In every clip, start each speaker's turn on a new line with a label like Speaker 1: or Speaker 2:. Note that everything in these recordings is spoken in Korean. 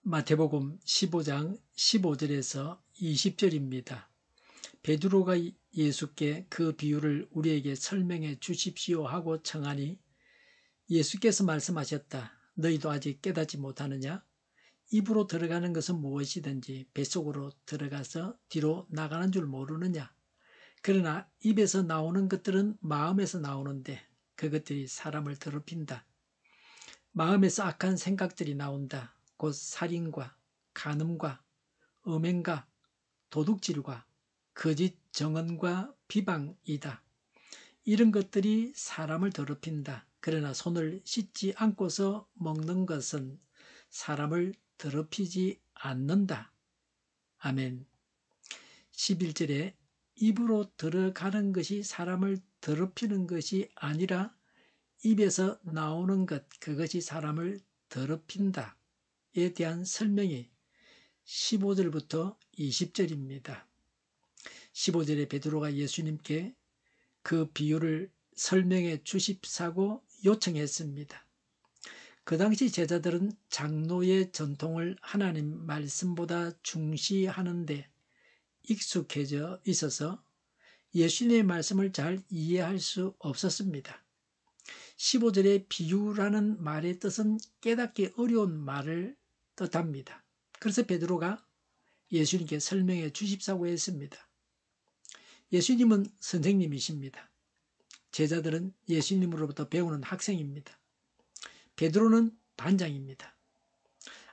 Speaker 1: 마태복음 15장 15절에서 20절입니다. 베드로가 예수께 그 비유를 우리에게 설명해 주십시오 하고 청하니 예수께서 말씀하셨다. 너희도 아직 깨닫지 못하느냐? 입으로 들어가는 것은 무엇이든지 뱃속으로 들어가서 뒤로 나가는 줄 모르느냐? 그러나 입에서 나오는 것들은 마음에서 나오는데 그것들이 사람을 더럽힌다. 마음에서 악한 생각들이 나온다. 곧 살인과 간음과 음행과 도둑질과 거짓 정언과 비방이다. 이런 것들이 사람을 더럽힌다. 그러나 손을 씻지 않고서 먹는 것은 사람을 더럽히지 않는다. 아멘. 11절에 입으로 들어가는 것이 사람을 더럽히는 것이 아니라 입에서 나오는 것, 그것이 사람을 더럽힌다. 에 대한 설명이 15절부터 20절입니다. 15절에 베드로가 예수님께 그 비유를 설명해 주십사고 요청했습니다. 그 당시 제자들은 장로의 전통을 하나님 말씀보다 중시하는데 익숙해져 있어서 예수님의 말씀을 잘 이해할 수 없었습니다. 15절의 비유라는 말의 뜻은 깨닫기 어려운 말을 뜻합니다. 그래서 베드로가 예수님께 설명해 주십사고 했습니다. 예수님은 선생님이십니다. 제자들은 예수님으로부터 배우는 학생입니다. 베드로는 반장입니다.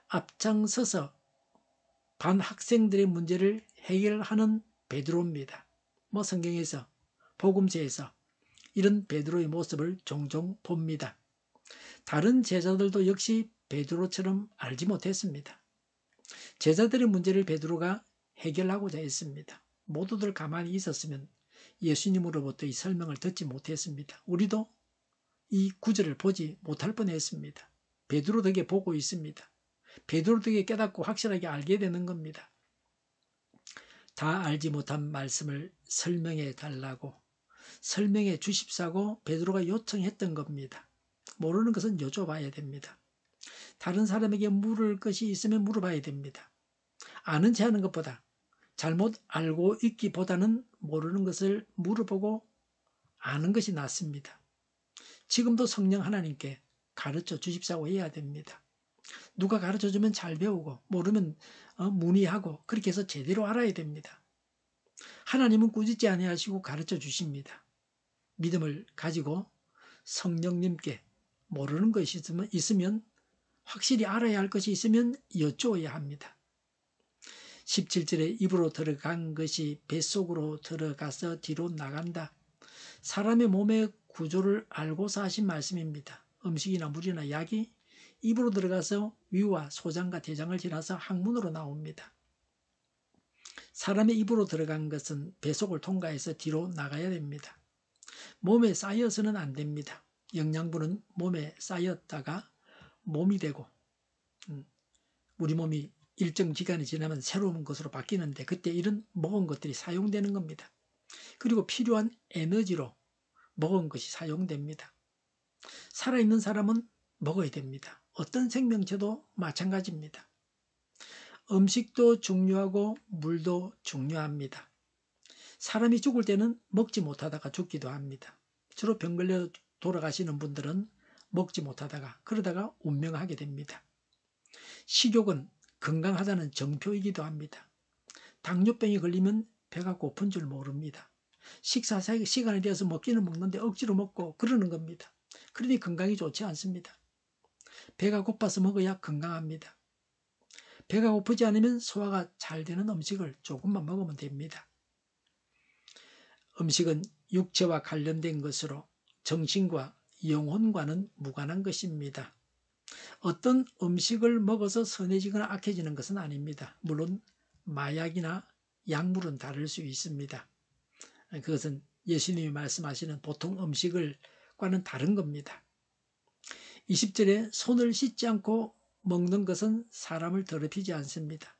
Speaker 1: 앞장서서 반 학생들의 문제를 해결하는 베드로입니다. 성경에서 복음서에서 이런 베드로의 모습을 종종 봅니다. 다른 제자들도 역시 베드로처럼 알지 못했습니다. 제자들의 문제를 베드로가 해결하고자 했습니다. 모두들 가만히 있었으면 예수님으로부터 이 설명을 듣지 못했습니다. 우리도 이 구절을 보지 못할 뻔했습니다. 베드로 덕에 보고 있습니다. 베드로 덕에 깨닫고 확실하게 알게 되는 겁니다. 다 알지 못한 말씀을 설명해 달라고, 설명해 주십사고 베드로가 요청했던 겁니다. 모르는 것은 여쭤봐야 됩니다. 다른 사람에게 물을 것이 있으면 물어봐야 됩니다. 아는 체 하는 것보다, 잘못 알고 있기보다는 모르는 것을 물어보고 아는 것이 낫습니다. 지금도 성령 하나님께 가르쳐 주십사고 해야 됩니다. 누가 가르쳐 주면 잘 배우고 모르면 문의하고 그렇게 해서 제대로 알아야 됩니다. 하나님은 꾸짖지 아니하시고 가르쳐 주십니다. 믿음을 가지고 성령님께 모르는 것이 있으면 확실히 알아야 할 것이 있으면 여쭈어야 합니다. 17절에 입으로 들어간 것이 뱃속으로 들어가서 뒤로 나간다. 사람의 몸의 구조를 알고서 하신 말씀입니다. 음식이나 물이나 약이 입으로 들어가서 위와 소장과 대장을 지나서 항문으로 나옵니다. 사람의 입으로 들어간 것은 뱃속을 통과해서 뒤로 나가야 됩니다. 몸에 쌓여서는 안 됩니다. 영양분은 몸에 쌓였다가 몸이 되고 우리 몸이 일정 기간이 지나면 새로운 것으로 바뀌는데 그때 이런 먹은 것들이 사용되는 겁니다. 그리고 필요한 에너지로 먹은 것이 사용됩니다. 살아있는 사람은 먹어야 됩니다. 어떤 생명체도 마찬가지입니다. 음식도 중요하고 물도 중요합니다. 사람이 죽을 때는 먹지 못하다가 죽기도 합니다. 주로 병 걸려 돌아가시는 분들은 먹지 못하다가 그러다가 운명하게 됩니다. 식욕은 건강하다는 정표이기도 합니다. 당뇨병이 걸리면 배가 고픈 줄 모릅니다. 식사 시간이 되어서 먹기는 먹는데 억지로 먹고 그러는 겁니다. 그러니 건강이 좋지 않습니다. 배가 고파서 먹어야 건강합니다. 배가 고프지 않으면 소화가 잘 되는 음식을 조금만 먹으면 됩니다. 음식은 육체와 관련된 것으로 정신과 영혼과는 무관한 것입니다. 어떤 음식을 먹어서 선해지거나 악해지는 것은 아닙니다. 물론 마약이나 약물은 다를 수 있습니다. 그것은 예수님이 말씀하시는 보통 음식과는 다른 겁니다. 20절에 손을 씻지 않고 먹는 것은 사람을 더럽히지 않습니다.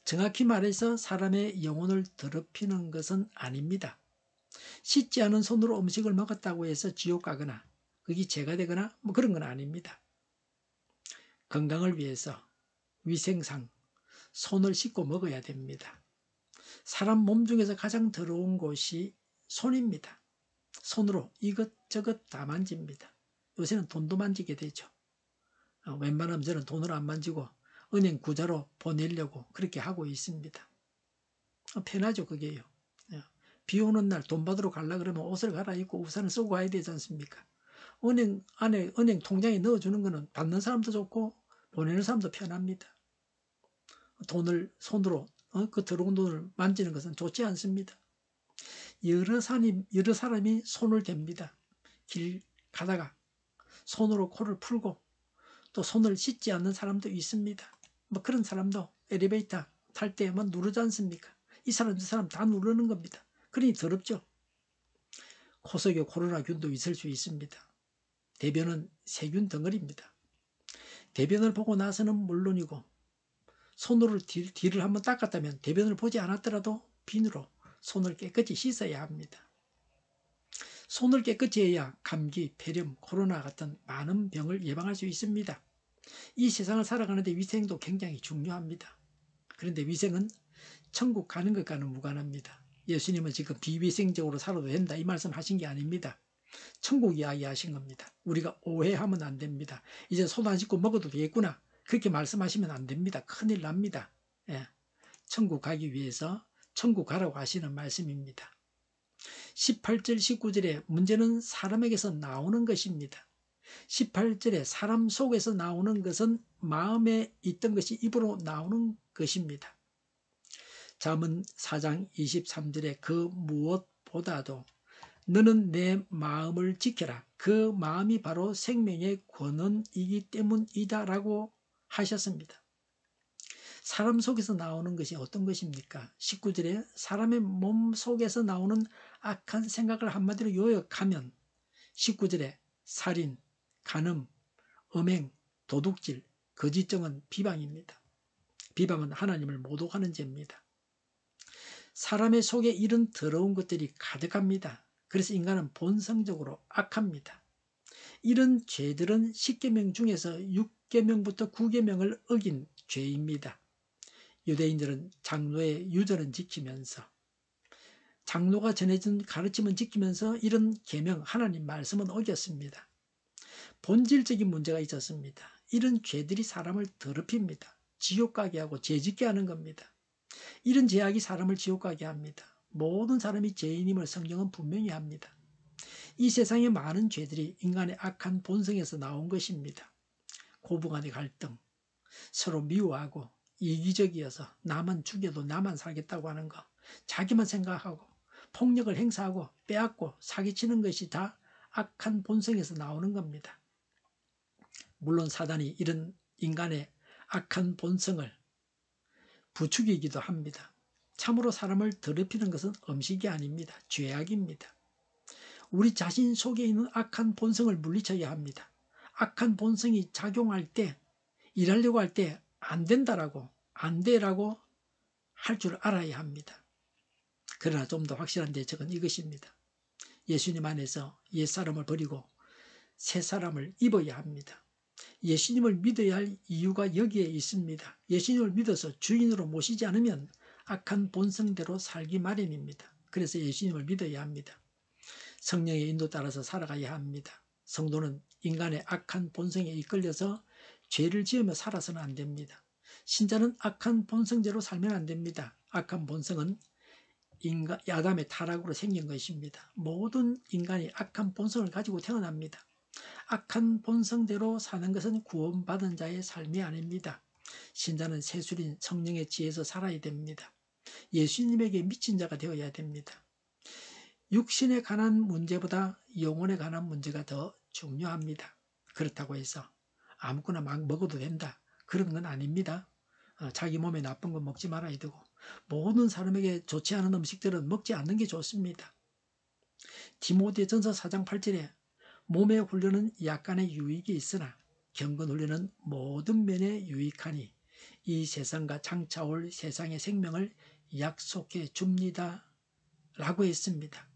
Speaker 1: 정확히 말해서 사람의 영혼을 더럽히는 것은 아닙니다. 씻지 않은 손으로 음식을 먹었다고 해서 지옥 가거나 그게 죄가 되거나 그런 건 아닙니다. 건강을 위해서 위생상 손을 씻고 먹어야 됩니다. 사람 몸 중에서 가장 더러운 곳이 손입니다. 손으로 이것저것 다 만집니다. 요새는 돈도 만지게 되죠. 웬만하면 저는 돈을 안 만지고 은행 구자로 보내려고 그렇게 하고 있습니다. 편하죠, 그게요. 비 오는 날 돈 받으러 가려고 그러면 옷을 갈아입고 우산을 쓰고 가야 되지 않습니까? 은행 안에, 은행 통장에 넣어주는 거는 받는 사람도 좋고 보내는 사람도 편합니다. 돈을 손으로, 그 더러운 돈을 만지는 것은 좋지 않습니다. 여러 사람이 손을 댑니다. 길 가다가 손으로 코를 풀고 또 손을 씻지 않는 사람도 있습니다. 뭐 그런 사람도 엘리베이터 탈 때 뭐 누르지 않습니까? 이 사람 저 사람 다 누르는 겁니다. 그러니 더럽죠. 코 속에 코로나균도 있을 수 있습니다. 대변은 세균 덩어리입니다. 대변을 보고 나서는 물론이고 손으로 뒤를 한번 닦았다면 대변을 보지 않았더라도 비누로 손을 깨끗이 씻어야 합니다. 손을 깨끗이 해야 감기, 폐렴, 코로나 같은 많은 병을 예방할 수 있습니다. 이 세상을 살아가는데 위생도 굉장히 중요합니다. 그런데 위생은 천국 가는 것과는 무관합니다. 예수님은 지금 비위생적으로 살아도 된다 이 말씀 하신 게 아닙니다. 천국 이야기 하신 겁니다. 우리가 오해하면 안 됩니다. 이제 손 안 씻고 먹어도 되겠구나 그렇게 말씀하시면 안 됩니다. 큰일 납니다. 예. 천국 가기 위해서 천국 가라고 하시는 말씀입니다. 18절 19절에 문제는 사람에게서 나오는 것입니다. 18절에 사람 속에서 나오는 것은 마음에 있던 것이 입으로 나오는 것입니다. 잠언 4장 23절에 그 무엇보다도 너는 내 마음을 지켜라. 그 마음이 바로 생명의 권원이기 때문이다 라고 하셨습니다. 사람 속에서 나오는 것이 어떤 것입니까? 19절에 사람의 몸 속에서 나오는 악한 생각을 한마디로 요약하면 19절에 살인, 간음, 음행, 도둑질, 거짓정은 비방입니다. 비방은 하나님을 모독하는 죄입니다. 사람의 속에 이런 더러운 것들이 가득합니다. 그래서 인간은 본성적으로 악합니다. 이런 죄들은 10계명 중에서 6계명부터 9계명을 어긴 죄입니다. 유대인들은 장로의 유전을 지키면서 장로가 전해준 가르침을 지키면서 이런 계명 하나님 말씀은 어겼습니다. 본질적인 문제가 있었습니다. 이런 죄들이 사람을 더럽힙니다. 지옥 가게 하고 죄짓게 하는 겁니다. 이런 죄악이 사람을 지옥 가게 합니다. 모든 사람이 죄인임을 성경은 분명히 합니다. 이 세상의 많은 죄들이 인간의 악한 본성에서 나온 것입니다. 고부간의 갈등, 서로 미워하고 이기적이어서 나만 죽여도 나만 살겠다고 하는 거, 자기만 생각하고 폭력을 행사하고 빼앗고 사기치는 것이 다 악한 본성에서 나오는 겁니다. 물론 사단이 이런 인간의 악한 본성을 부추기기도 합니다. 참으로 사람을 더럽히는 것은 음식이 아닙니다. 죄악입니다. 우리 자신 속에 있는 악한 본성을 물리쳐야 합니다. 악한 본성이 작용할 때, 일하려고 할 때 안 된다라고, 안 돼라고 할 줄 알아야 합니다. 그러나 좀 더 확실한 대책은 이것입니다. 예수님 안에서 옛사람을 버리고 새 사람을 입어야 합니다. 예수님을 믿어야 할 이유가 여기에 있습니다. 예수님을 믿어서 주인으로 모시지 않으면 악한 본성대로 살기 마련입니다. 그래서 예수님을 믿어야 합니다. 성령의 인도 따라서 살아가야 합니다. 성도는 인간의 악한 본성에 이끌려서 죄를 지으며 살아서는 안 됩니다. 신자는 악한 본성대로 살면 안 됩니다. 악한 본성은 아담의 타락으로 생긴 것입니다. 모든 인간이 악한 본성을 가지고 태어납니다. 악한 본성대로 사는 것은 구원받은 자의 삶이 아닙니다. 신자는 세술인 성령의 지혜에서 살아야 됩니다. 예수님에게 미친 자가 되어야 됩니다. 육신에 관한 문제보다 영혼에 관한 문제가 더 중요합니다. 그렇다고 해서 아무거나 막 먹어도 된다. 그런 건 아닙니다. 자기 몸에 나쁜 건 먹지 말아야 되고 모든 사람에게 좋지 않은 음식들은 먹지 않는 게 좋습니다. 디모데전서 4장 8절에 몸의 훈련은 약간의 유익이 있으나 경건 훈련은 모든 면에 유익하니 이 세상과 장차올 세상의 생명을 약속해 줍니다. 라고 했습니다.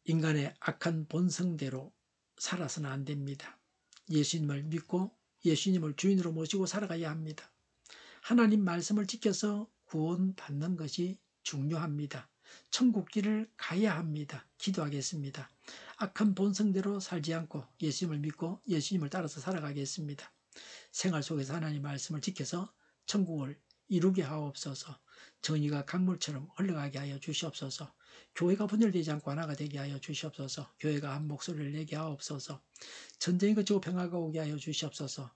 Speaker 1: 인간의 악한 본성대로 살아서는 안 됩니다. 예수님을 믿고 예수님을 주인으로 모시고 살아가야 합니다. 하나님 말씀을 지켜서 구원받는 것이 중요합니다. 천국길을 가야 합니다. 기도하겠습니다. 악한 본성대로 살지 않고 예수님을 믿고 예수님을 따라서 살아가겠습니다. 생활 속에서 하나님 말씀을 지켜서 천국을 이루게 하옵소서. 정의가 강물처럼 흘러가게 하여 주시옵소서. 교회가 분열되지 않고 하나가 되게 하여 주시옵소서. 교회가 한 목소리를 내게 하옵소서. 전쟁이 그치고 평화가 오게 하여 주시옵소서.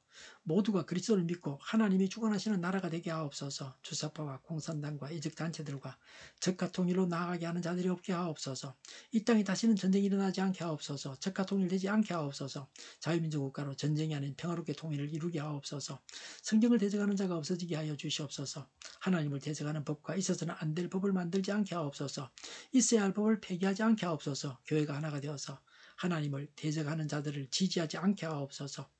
Speaker 1: 모두가 그리스도를 믿고 하나님이 주관하시는 나라가 되게 하옵소서. 주사파와 공산당과 이적단체들과 적과 통일로 나아가게 하는 자들이 없게 하옵소서. 이 땅에 다시는 전쟁이 일어나지 않게 하옵소서. 적과 통일되지 않게 하옵소서. 자유민주 국가로 전쟁이 아닌 평화롭게 통일을 이루게 하옵소서. 성경을 대적하는 자가 없어지게 하여 주시옵소서. 하나님을 대적하는 법과 있어서는 안 될 법을 만들지 않게 하옵소서. 있어야 할 법을 폐기하지 않게 하옵소서. 교회가 하나가 되어서 하나님을 대적하는 자들을 지지하지 않게 하옵소서.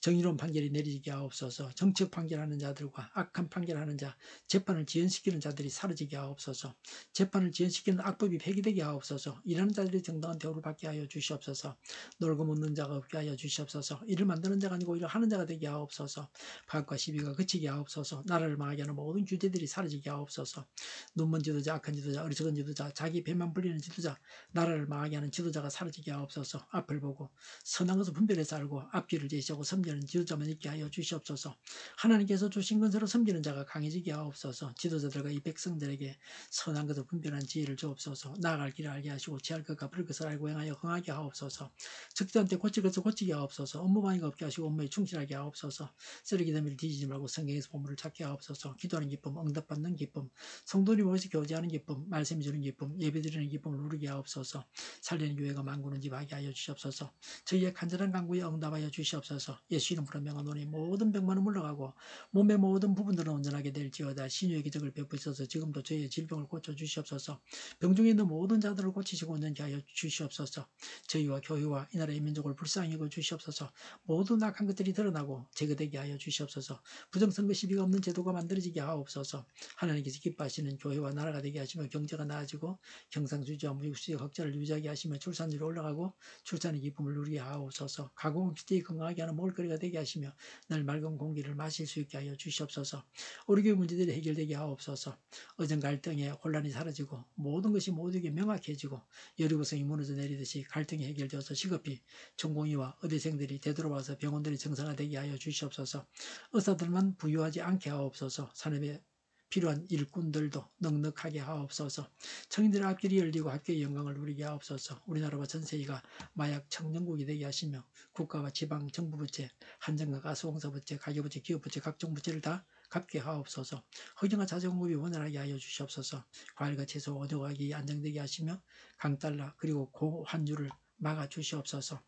Speaker 1: 정의로운 판결이 내리게 하옵소서. 정책 판결하는 자들과 악한 판결하는 자, 재판을 지연시키는 자들이 사라지게 하옵소서. 재판을 지연시키는 악법이 폐기되게 하옵소서. 일하는 자들이 정당한 대우를 받게 하여 주시옵소서. 놀고 묻는 자가 없게 하여 주시옵소서. 일을 만드는 자가 아니고 일을 하는 자가 되게 하옵소서. 파악과 시비가 그치게 하옵소서. 나라를 망하게 하는 모든 주제들이 사라지게 하옵소서. 눈먼 지도자, 악한 지도자, 어리석은 지도자, 자기 배만 불리는 지도자, 나라를 망하게 하는 지도자가 사라지게 하옵소서. 앞을 보고 선한 것을 분별해서 알고 앞길을 제시하고 섬기는 지도자만 있게 하여 주시옵소서. 하나님께서 주신 것으로 섬기는 자가 강해지게 하옵소서. 지도자들과 이 백성들에게 선한 것을 분별한 지혜를 주옵소서. 나아갈 길을 알게 하시고 취할 것과 버릴 것을 알고 행하여 흥하게 하옵소서. 적절한 때 고칠 것을 고치게 하옵소서. 업무방해가 없게 하시고 업무에 충실하게 하옵소서. 쓰레기 더미를 뒤지지 말고 성경에서 보물을 찾게 하옵소서. 기도하는 기쁨, 응답받는 기쁨, 성도들이 모여서 교제하는 기쁨, 말씀이 주는 기쁨, 예배드리는 기쁨을 누리게 하옵소서. 살리는 교회가 만구는 집 하게 하여 주시옵소서. 저희의 간절한 간구에 응답하여 주시옵소서. 예수 이름으로 명하노니 모든 병만은 물러가고 몸의 모든 부분들은 온전하게 될지어다. 신유의 기적을 베푸셔서 지금도 저희의 질병을 고쳐 주시옵소서. 병중에 있는 모든 자들을 고치시고 온전케 하여 주시옵소서. 저희와 교회와 이 나라의 민족을 불쌍히 여겨 주시옵소서. 모든 악한 것들이 드러나고 제거되게 하여 주시옵소서. 부정선거 시비가 없는 제도가 만들어지게 하옵소서. 하나님께서 기뻐하시는 교회와 나라가 되게 하시며 경제가 나아지고 경상수지와 무역수지 흑자를 유지하게 하시며 출산율이 올라가고 출산의 기쁨을 누리게 하옵소서. 가공시대에 건강하게 하는 먹을거리가 되게 하시며 늘 맑은 공기를 마실 수 있게 하여 주시옵소서. 우리 교회 문제들이 해결되게 하옵소서. 어전 갈등의 혼란이 사라지고 모든 것이 모두에게 명확해지고 여리고성이 무너져 내리듯이 갈등이 해결되어서 시급히 전공의와 의대생들이 되돌아와서 병원들이 정상화되게 하여 주시옵소서. 의사들만 부유하지 않게 하옵소서. 산업에 필요한 일꾼들도 넉넉하게 하옵소서. 청인들의 앞길이 열리고 학교의 영광을 누리게 하옵소서. 우리나라와 전 세계가 마약 청정국이 되게 하시며 국가와 지방 정부 부채, 한정과 가수공사 부채, 가계부채, 기업부채, 각종 부채를 다 갚게 하옵소서. 허경과 자재공급이 원활하게 하여 주시옵소서. 과일과 채소, 어조가격이 안정되게 하시며 강달러 그리고 고환율을 막아 주시옵소서.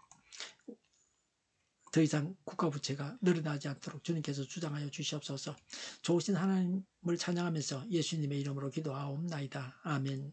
Speaker 1: 더 이상 국가부채가 늘어나지 않도록 주님께서 주장하여 주시옵소서. 좋으신 하나님을 찬양하면서 예수님의 이름으로 기도하옵나이다. 아멘.